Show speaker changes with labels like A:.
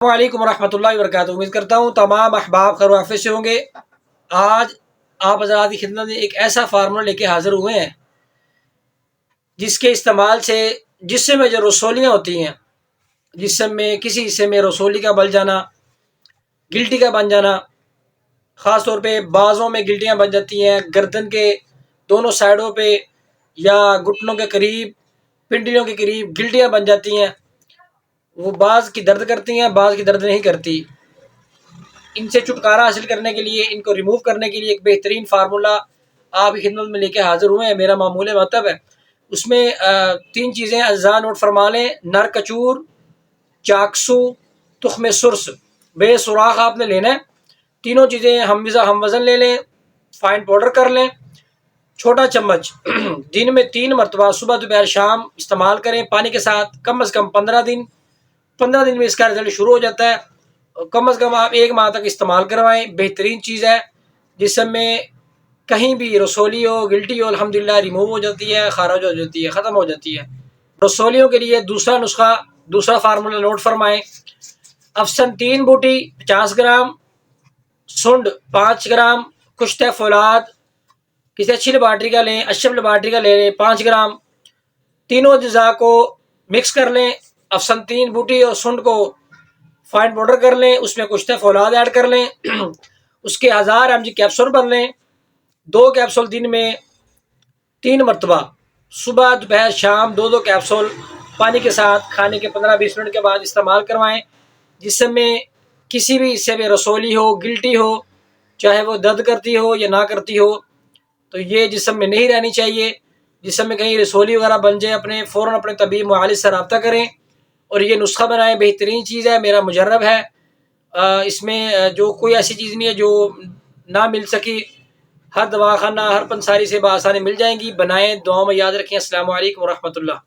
A: السلام علیکم ورحمۃ اللہ وبرکاتہ۔ امید کرتا ہوں تمام احباب خیر و عافیت سے ہوں گے۔ آج آپ حضرات کی خدمت میں ایک ایسا فارمولہ لے کے حاضر ہوئے ہیں جس کے استعمال سے جسم میں جو رسولیاں ہوتی ہیں، جسم میں کسی حصے میں رسولی کا بل جانا، گلٹی کا بن جانا، خاص طور پہ بازوں میں گلٹیاں بن جاتی ہیں، گردن کے دونوں سائڈوں پہ یا گھٹنوں کے قریب، پنڈلیوں کے قریب گلٹیاں بن جاتی ہیں، وہ بعض کی درد کرتی ہیں، بعض کی درد نہیں کرتی۔ ان سے چھٹکارا حاصل کرنے کے لیے، ان کو ریموو کرنے کے لیے ایک بہترین فارمولہ آپ کی خدمت میں لے کے حاضر ہوئے ہیں۔ میرا معمول مطلب ہے اس میں 3 چیزیں اجزاء نوٹ فرما لیں: نر کچور، چاکسو، تخم سرس، بے سوراخ آپ نے لینا ہے۔ تینوں چیزیں ہم وزن لے لیں، فائن پاؤڈر کر لیں۔ چھوٹا چمچ دن میں 3 مرتبہ صبح دوپہر شام استعمال کریں پانی کے ساتھ، کم از کم 15 دن۔ 15 دن میں اس کا رزلٹ شروع ہو جاتا ہے۔ کم از کم آپ 1 ماہ تک استعمال کروائیں، بہترین چیز ہے۔ جسم میں کہیں بھی رسولی ہو، گلٹی ہو، الحمدللہ ریموو ہو جاتی ہے، خارج ہو جاتی ہے، ختم ہو جاتی ہے۔ رسولیوں کے لیے دوسرا نسخہ، دوسرا فارمولہ نوٹ فرمائیں: افسن 3 بوٹی 50 گرام، سنڈ 5 گرام، کشتہ فولاد کسی اچھی لیبارٹری کا لیں، اشرف لیبارٹری کا لے لیں 5 گرام۔ تینوں اجزاء کو مکس کر لیں، افسن 3 بوٹی اور سنڈ کو فائن پاؤڈر کر لیں، اس میں کشتہ فولاد ایڈ کر لیں، اس کے 1000 mg کیپسول بن لیں۔ 2 کیپسول دن میں 3 مرتبہ صبح دوپہر شام 2 کیپسول پانی کے ساتھ کھانے کے 15-20 منٹ کے بعد استعمال کروائیں۔ جسم میں کسی بھی حصے میں رسولی ہو، گلٹی ہو، چاہے وہ درد کرتی ہو یا نہ کرتی ہو، تو یہ جسم میں نہیں رہنی چاہیے۔ جسم میں کہیں رسولی وغیرہ بن جائے، فوراً اپنے طبیب معالج سے رابطہ کریں اور یہ نسخہ بنائیں۔ بہترین چیز ہے، میرا مجرب ہے۔ اس میں جو کوئی ایسی چیز نہیں ہے جو نہ مل سکی، ہر دواخانہ، ہر پنساری سے بآسانی مل جائیں گی۔ بنائیں، دعاؤں میں یاد رکھیں۔ السلام علیکم ورحمۃ اللہ۔